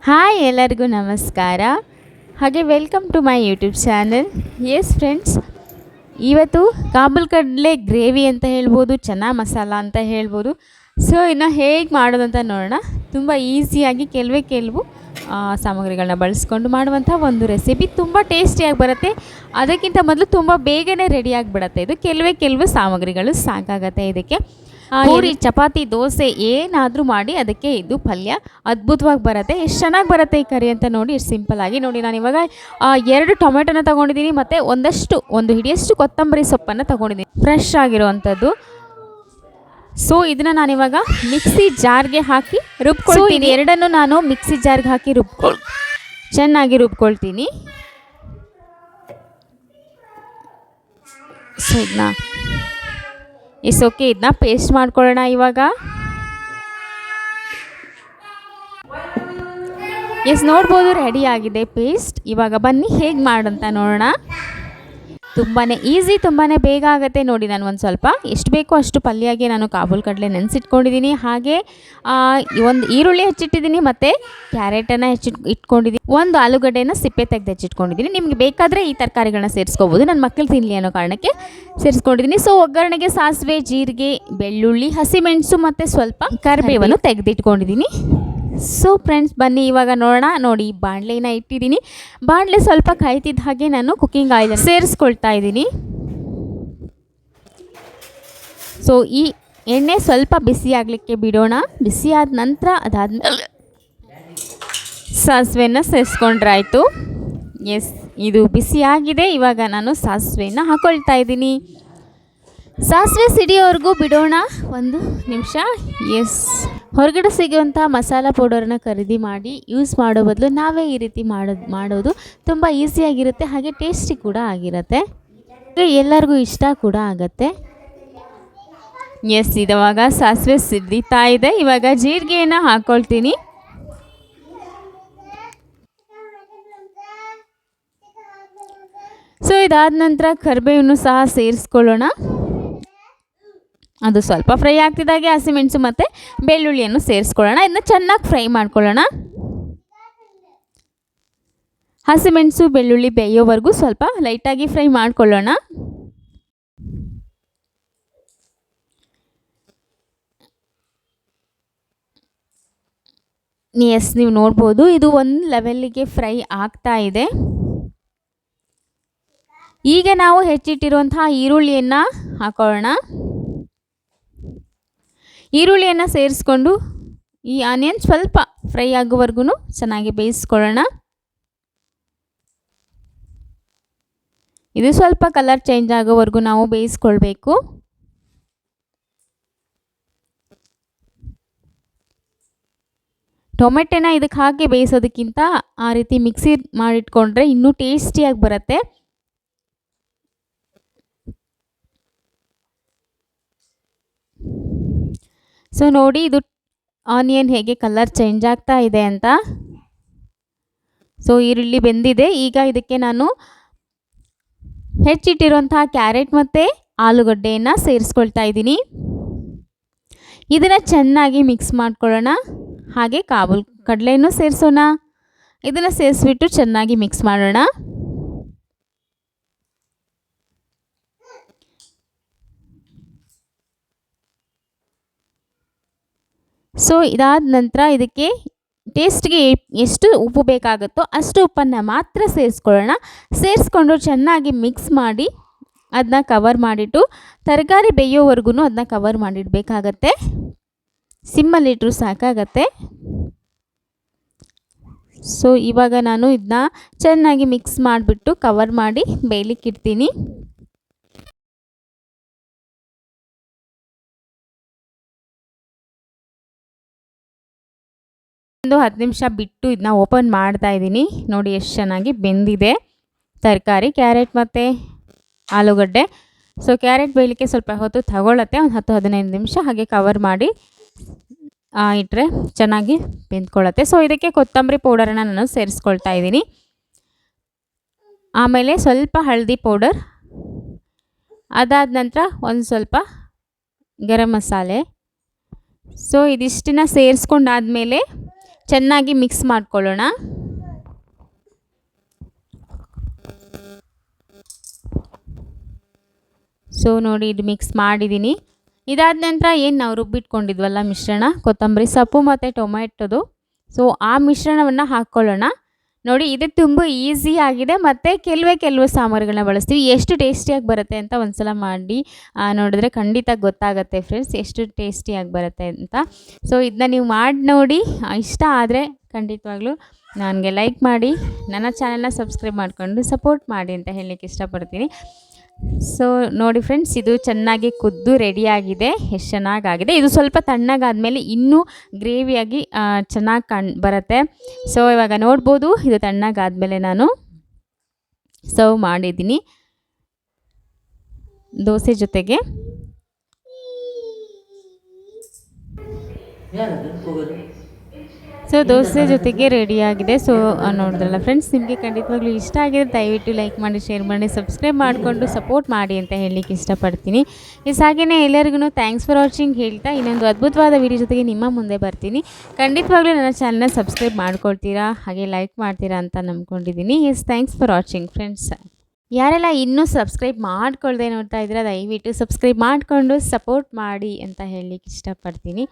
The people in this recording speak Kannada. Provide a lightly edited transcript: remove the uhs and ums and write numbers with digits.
ಹಾಯ್ ಎಲ್ಲರಿಗೂ ನಮಸ್ಕಾರ. ಹಾಗೆ welcome to my YouTube channel. Yes friends, ಇವತ್ತು ಕಾಬೂಲ್ ಕಡಲೆ ಗ್ರೇವಿ ಅಂತ ಹೇಳ್ಬೋದು, ಚೆನ್ನ ಮಸಾಲ ಅಂತ ಹೇಳ್ಬೋದು. ಸೊ ಇನ್ನು ಹೇಗೆ ಮಾಡೋದಂತ ನೋಡೋಣ. ತುಂಬ ಈಸಿಯಾಗಿ ಕೆಲವು ಸಾಮಗ್ರಿಗಳನ್ನ ಬಳಸ್ಕೊಂಡು ಮಾಡುವಂಥ ಒಂದು ರೆಸಿಪಿ. ತುಂಬ ಟೇಸ್ಟಿಯಾಗಿ ಬರುತ್ತೆ. ಅದಕ್ಕಿಂತ ಮೊದಲು ತುಂಬ ಬೇಗನೆ ರೆಡಿಯಾಗಿಬಿಡುತ್ತೆ. ಇದು ಕೆಲವು ಸಾಮಗ್ರಿಗಳು ಸಾಕಾಗತ್ತೆ ಇದಕ್ಕೆ. ಪೂರಿ, ಚಪಾತಿ, ದೋಸೆ ಏನಾದರೂ ಮಾಡಿ ಅದಕ್ಕೆ ಇದು ಪಲ್ಯ ಅದ್ಭುತವಾಗಿ ಬರುತ್ತೆ. ಎಷ್ಟು ಚೆನ್ನಾಗಿ ಬರುತ್ತೆ ಈ ಕರಿ ಅಂತ ನೋಡಿ. ಎಷ್ಟು ಸಿಂಪಲ್ಲಾಗಿ ನೋಡಿ. ನಾನು ಇವಾಗ 2 ಟೊಮೆಟೊನ ತೊಗೊಂಡಿದ್ದೀನಿ ಮತ್ತು ಒಂದು ಹಿಡಿಯಷ್ಟು ಕೊತ್ತಂಬರಿ ಸೊಪ್ಪನ್ನು ತೊಗೊಂಡಿದ್ದೀನಿ, ಫ್ರೆಶ್ ಆಗಿರುವಂಥದ್ದು. ಸೊ ಇದನ್ನು ನಾನಿವಾಗ ಮಿಕ್ಸಿ ಜಾರ್ಗೆ ಹಾಕಿ ರುಬ್ಕೊಳ್ತೀನಿ. ಎರಡನ್ನು ನಾನು ಮಿಕ್ಸಿ ಜಾರ್ಗೆ ಹಾಕಿ ಚೆನ್ನಾಗಿ ರುಬ್ಕೊಳ್ತೀನಿ. ಸೊ ಇದನ್ನ ಪೇಸ್ಟ್ ಮಾಡ್ಕೊಳ್ಳೋಣ ಇವಾಗ. ನೋಡ್ಬೋದು, ರೆಡಿ ಆಗಿದೆ ಪೇಸ್ಟ್. ಇವಾಗ ಬನ್ನಿ ಹೇಗೆ ಮಾಡೋಂತ ನೋಡೋಣ. ತುಂಬಾ ಈಸಿ, ತುಂಬಾ ಬೇಗ ಆಗುತ್ತೆ ನೋಡಿ. ನಾನು ಒಂದು ಸ್ವಲ್ಪ ಎಷ್ಟು ಬೇಕೋ ಅಷ್ಟು ಪಲ್ಯಗೆ ನಾನು ಕಾಬೂಲ್ ಕಡಲೆ ನೆನೆಸಿಟ್ಕೊಂಡಿದ್ದೀನಿ. ಹಾಗೆ ಒಂದು ಈರುಳ್ಳಿ ಹೆಚ್ಚಿಟ್ಟಿದ್ದೀನಿ ಮತ್ತು ಕ್ಯಾರೆಟನ್ನು ಇಟ್ಕೊಂಡಿದ್ದೀನಿ. ಒಂದು ಆಲೂಗಡ್ಡೆನ ಸಿಪ್ಪೆ ತೆಗೆದು ಹೆಚ್ಚಿಟ್ಕೊಂಡಿದ್ದೀನಿ. ನಿಮಗೆ ಬೇಕಾದರೆ ಈ ತರಕಾರಿಗಳನ್ನ ಸೇರಿಸ್ಕೋಬೋದು. ನನ್ನ ಮಕ್ಕಳು ತಿನ್ನಲಿ ಅನ್ನೋ ಕಾರಣಕ್ಕೆ ಸೇರಿಸ್ಕೊಂಡಿದ್ದೀನಿ. ಸೊ ಒಗ್ಗರಣೆಗೆ ಸಾಸಿವೆ, ಜೀರಿಗೆ, ಬೆಳ್ಳುಳ್ಳಿ, ಹಸಿಮೆಣಸು ಮತ್ತು ಸ್ವಲ್ಪ ಕರಿಬೇವನ್ನು ತೆಗೆದಿಟ್ಕೊಂಡಿದ್ದೀನಿ. ಸೊ ಫ್ರೆಂಡ್ಸ್, ಬನ್ನಿ ಇವಾಗ ನೋಡೋಣ. ನೋಡಿ, ಬಾಣಲೆನ ಇಟ್ಟಿದ್ದೀನಿ. ಬಾಣಲೆ ಸ್ವಲ್ಪ ಕಾಯ್ತಿದ್ದ ಹಾಗೆ ನಾನು ಕುಕ್ಕಿಂಗ್ ಆಯಿಲ್ ಸೇರಿಸ್ಕೊಳ್ತಾ ಇದ್ದೀನಿ. ಸೊ ಈ ಎಣ್ಣೆ ಸ್ವಲ್ಪ ಬಿಸಿ ಆಗಲಿಕ್ಕೆ ಬಿಡೋಣ. ಬಿಸಿ ಆದ ನಂತರ ಅದಾದ್ಮೇಲೆ ಸಾಸಿವೆನ ಸೇರಿಸ್ಕೊಂಡ್ರಾಯ್ತು. ಎಸ್, ಇದು ಬಿಸಿ ಆಗಿದೆ. ಇವಾಗ ನಾನು ಸಾಸಿವೆನ ಹಾಕ್ಕೊಳ್ತಾ ಇದ್ದೀನಿ. ಸಾಸಿವೆ ಸಿಡಿಯೋವರೆಗೂ ಬಿಡೋಣ ಒಂದು ನಿಮಿಷ. ಎಸ್, ಹೊರಗಡೆ ಸಿಗುವಂಥ ಮಸಾಲ ಪೌಡರನ್ನ ಖರೀದಿ ಮಾಡಿ ಯೂಸ್ ಮಾಡೋ ಬದಲು ನಾವೇ ಈ ರೀತಿ ಮಾಡೋದು ತುಂಬ ಈಸಿಯಾಗಿರುತ್ತೆ. ಹಾಗೆ ಟೇಸ್ಟಿ ಕೂಡ ಆಗಿರುತ್ತೆ. ಎಲ್ಲರಿಗೂ ಇಷ್ಟ ಕೂಡ ಆಗುತ್ತೆ. ಎಸ್, ಇವಾಗ ಸಾಸಿವೆ ಸಿಡಿತಾ ಇದೆ. ಇವಾಗ ಜೀರಿಗೆಯನ್ನು ಹಾಕ್ಕೊಳ್ತೀನಿ. ಸೊ ಇದಾದ ನಂತರ ಕರಿಬೇವನ್ನು ಸಹ ಸೇರಿಸ್ಕೊಳ್ಳೋಣ. ಅದು ಸ್ವಲ್ಪ ಫ್ರೈ ಆಗ್ತಿದ್ದಾಗೆ ಹಸಿಮೆಣಸು ಮತ್ತು ಬೆಳ್ಳುಳ್ಳಿಯನ್ನು ಸೇರಿಸ್ಕೊಳ್ಳೋಣ. ಇದನ್ನ ಚೆನ್ನಾಗಿ ಫ್ರೈ ಮಾಡ್ಕೊಳ್ಳೋಣ. ಹಸಿಮೆಣಸು, ಬೆಳ್ಳುಳ್ಳಿ ಬೇಯೋವರೆಗೂ ಸ್ವಲ್ಪ ಲೈಟಾಗಿ ಫ್ರೈ ಮಾಡ್ಕೊಳ್ಳೋಣ. ಎಸ್, ನೀವು ನೋಡ್ಬೋದು, ಇದು ಒಂದು ಲೆವೆಲ್ಲಿಗೆ ಫ್ರೈ ಆಗ್ತಾ ಇದೆ. ಈಗ ನಾವು ಹೆಚ್ಚಿಟ್ಟಿರುವಂತಹ ಈರುಳ್ಳಿಯನ್ನು ಹಾಕೊಳ್ಳೋಣ. ಈರುಳ್ಳಿಯನ್ನು ಸೇರಿಸ್ಕೊಂಡು ಈ ಆನಿಯನ್ ಸ್ವಲ್ಪ ಫ್ರೈ ಆಗೋವರೆಗೂ ಚೆನ್ನಾಗಿ ಬೇಯಿಸ್ಕೊಳ್ಳೋಣ. ಇದು ಸ್ವಲ್ಪ ಕಲರ್ ಚೇಂಜ್ ಆಗೋವರೆಗೂ ನಾವು ಬೇಯಿಸ್ಕೊಳ್ಬೇಕು. ಟೊಮೆಟೊನ ಇದಕ್ಕೆ ಹಾಕಿ ಬೇಯಿಸೋದಕ್ಕಿಂತ ಆ ರೀತಿ ಮಿಕ್ಸಿ ಮಾಡಿಟ್ಕೊಂಡ್ರೆ ಇನ್ನೂ ಟೇಸ್ಟಿಯಾಗಿ ಬರುತ್ತೆ. ಸೊ ನೋಡಿ, ಇದು ಆನಿಯನ್ ಹೇಗೆ ಕಲರ್ ಚೇಂಜ್ ಆಗ್ತಾ ಇದೆ ಅಂತ. ಸೊ ಈರುಳ್ಳಿ ಬೆಂದಿದೆ. ಈಗ ಇದಕ್ಕೆ ನಾನು ಹೆಚ್ಚಿಟ್ಟಿರುವಂತಹ ಕ್ಯಾರೆಟ್ ಮತ್ತು ಆಲೂಗಡ್ಡೆಯನ್ನು ಸೇರಿಸ್ಕೊಳ್ತಾ ಇದ್ದೀನಿ. ಇದನ್ನು ಚೆನ್ನಾಗಿ ಮಿಕ್ಸ್ ಮಾಡ್ಕೊಳ್ಳೋಣ. ಹಾಗೆ ಕಾಬೂಲ್ ಕಡಲೆಯನ್ನು ಸೇರಿಸೋಣ. ಇದನ್ನು ಸೇರಿಸ್ಬಿಟ್ಟು ಚೆನ್ನಾಗಿ ಮಿಕ್ಸ್ ಮಾಡೋಣ. ಸೊ ಇದಾದ ನಂತರ ಇದಕ್ಕೆ ಟೇಸ್ಟ್ಗೆ ಎಷ್ಟು ಉಪ್ಪು ಬೇಕಾಗುತ್ತೋ ಅಷ್ಟು ಉಪ್ಪನ್ನು ಮಾತ್ರ ಸೇರಿಸ್ಕೊಳ್ಳೋಣ. ಸೇರಿಸ್ಕೊಂಡು ಚೆನ್ನಾಗಿ ಮಿಕ್ಸ್ ಮಾಡಿ ಅದನ್ನ ಕವರ್ ಮಾಡಿಟ್ಟು ತರಕಾರಿ ಬೇಯೋವರೆಗೂ ಅದನ್ನ ಕವರ್ ಮಾಡಿಡಬೇಕಾಗತ್ತೆ. ಸಿಮ್ಮಲ್ಲಿಟ್ಟರು ಸಾಕಾಗತ್ತೆ. ಸೊ ಇವಾಗ ನಾನು ಇದನ್ನ ಚೆನ್ನಾಗಿ ಮಿಕ್ಸ್ ಮಾಡಿಬಿಟ್ಟು ಕವರ್ ಮಾಡಿ ಬೇಯಲಿಕ್ಕೆ ಇಡ್ತೀನಿ. ಒಂದು 10 ನಿಮಿಷ ಬಿಟ್ಟು ಇದನ್ನ ಓಪನ್ ಮಾಡ್ತಾ ಇದ್ದೀನಿ. ನೋಡಿ ಎಷ್ಟು ಚೆನ್ನಾಗಿ ಬೆಂದಿದೆ ತರಕಾರಿ, ಕ್ಯಾರೆಟ್ ಮತ್ತು ಆಲೂಗಡ್ಡೆ. ಸೊ ಕ್ಯಾರೆಟ್ ಬೇಯಲಿಕ್ಕೆ ಸ್ವಲ್ಪ ಹೊತ್ತು ತಗೊಳ್ಳತ್ತೆ, ಒಂದು 10-15 ನಿಮಿಷ. ಹಾಗೆ ಕವರ್ ಮಾಡಿ ಇಟ್ಟರೆ ಚೆನ್ನಾಗಿ ಬೆಂದ್ಕೊಳ್ಳುತ್ತೆ. ಸೊ ಇದಕ್ಕೆ ಕೊತ್ತಂಬರಿ ಪೌಡರನ್ನು ನಾನು ಸೇರಿಸ್ಕೊಳ್ತಾ ಇದ್ದೀನಿ. ಆಮೇಲೆ ಸ್ವಲ್ಪ ಹಳದಿ ಪೌಡರ್, ಅದಾದ ನಂತರ ಒಂದು ಸ್ವಲ್ಪ ಗರಂ ಮಸಾಲೆ. ಸೊ ಇದಿಷ್ಟನ್ನ ಸೇರಿಸ್ಕೊಂಡಾದಮೇಲೆ ಚೆನ್ನಾಗಿ ಮಿಕ್ಸ್ ಮಾಡ್ಕೊಳ್ಳೋಣ. ಸೊ ನೋಡಿ, ಇದು ಮಿಕ್ಸ್ ಮಾಡಿದ್ದೀನಿ. ಇದಾದ ನಂತರ ಏನು ನಾವು ರುಬ್ಬಿಟ್ಕೊಂಡಿದ್ವಲ್ಲ ಮಿಶ್ರಣ, ಕೊತ್ತಂಬರಿ ಸೊಪ್ಪು ಮತ್ತು ಟೊಮೆಟೊದು, ಸೊ ಆ ಮಿಶ್ರಣವನ್ನು ಹಾಕ್ಕೊಳ್ಳೋಣ. ನೋಡಿ, ಇದು ತುಂಬ ಈಸಿ ಆಗಿದೆ ಮತ್ತು ಕೆಲವೇ ಸಾಮಗ್ರಿಗಳನ್ನ ಬಳಸ್ತೀವಿ. ಎಷ್ಟು ಟೇಸ್ಟಿಯಾಗಿ ಬರುತ್ತೆ ಅಂತ ಒಂದ್ಸಲ ಮಾಡಿ ನೋಡಿದ್ರೆ ಖಂಡಿತ ಗೊತ್ತಾಗುತ್ತೆ ಫ್ರೆಂಡ್ಸ್, ಎಷ್ಟು ಟೇಸ್ಟಿಯಾಗಿ ಬರುತ್ತೆ ಅಂತ. ಸೊ ಇದನ್ನ ನೀವು ಮಾಡಿ ನೋಡಿ, ಇಷ್ಟ ಆದರೆ ಖಂಡಿತವಾಗ್ಲೂ ನನಗೆ ಲೈಕ್ ಮಾಡಿ, ನನ್ನ ಚಾನಲ್ನ ಸಬ್ಸ್ಕ್ರೈಬ್ ಮಾಡಿಕೊಂಡು ಸಪೋರ್ಟ್ ಮಾಡಿ ಅಂತ ಹೇಳಲಿಕ್ಕೆ ಇಷ್ಟಪಡ್ತೀನಿ. ಸೊ ನೋಡಿ ಫ್ರೆಂಡ್ಸ್, ಇದು ಚೆನ್ನಾಗಿ ಕುದ್ದು ರೆಡಿಯಾಗಿದೆ. ಎಷ್ಟು ಚೆನ್ನಾಗಾಗಿದೆ. ಇದು ಸ್ವಲ್ಪ ತಣ್ಣಗಾದ್ಮೇಲೆ ಇನ್ನೂ ಗ್ರೇವಿಯಾಗಿ ಚೆನ್ನಾಗಿ ಬರುತ್ತೆ. ಸೊ ಇವಾಗ ನೋಡ್ಬೋದು, ಇದು ತಣ್ಣಗಾದ್ಮೇಲೆ ನಾನು ಸರ್ವ್ ಮಾಡಿದ್ದೀನಿ ದೋಸೆ ಜೊತೆಗೆ. ಸೊ ದೋಸೆ ಜೊತೆಗೆ ರೆಡಿಯಾಗಿದೆ. ಸೊ ನೋಡಿದ್ರಲ್ಲ ಫ್ರೆಂಡ್ಸ್, ನಿಮಗೆ ಖಂಡಿತವಾಗ್ಲೂ ಇಷ್ಟ ಆಗಿದೆ ದಯವಿಟ್ಟು ಲೈಕ್ ಮಾಡಿ, ಶೇರ್ ಮಾಡಿ, ಸಬ್ಸ್ಕ್ರೈಬ್ ಮಾಡಿಕೊಂಡು ಸಪೋರ್ಟ್ ಮಾಡಿ ಅಂತ ಹೇಳಲಿಕ್ಕೆ ಇಷ್ಟಪಡ್ತೀನಿ. ಹಾಗೆಯೇ ಎಲ್ಲರಿಗೂ ಥ್ಯಾಂಕ್ಸ್ ಫಾರ್ ವಾಚಿಂಗ್ ಹೇಳ್ತಾ, ಇನ್ನೊಂದು ಅದ್ಭುತವಾದ ವಿಡಿಯೋ ಜೊತೆಗೆ ನಿಮ್ಮ ಮುಂದೆ ಬರ್ತೀನಿ. ಖಂಡಿತವಾಗ್ಲೂ ನನ್ನ ಚಾನಲ್ನ ಸಬ್ಸ್ಕ್ರೈಬ್ ಮಾಡ್ಕೊಳ್ತೀರಾ, ಹಾಗೆ ಲೈಕ್ ಮಾಡ್ತೀರಾ ಅಂತ ನಂಬ್ಕೊಂಡಿದ್ದೀನಿ. Thanks for watching friends. ಯಾರೆಲ್ಲ ಇನ್ನೂ ಸಬ್ಸ್ಕ್ರೈಬ್ ಮಾಡ್ಕೊಳ್ದೆ ನೋಡ್ತಾ ಇದ್ದೀರಾ, ದಯವಿಟ್ಟು ಸಬ್ಸ್ಕ್ರೈಬ್ ಮಾಡಿಕೊಂಡು ಸಪೋರ್ಟ್ ಮಾಡಿ ಅಂತ ಹೇಳಲಿಕ್ಕೆ ಇಷ್ಟಪಡ್ತೀನಿ.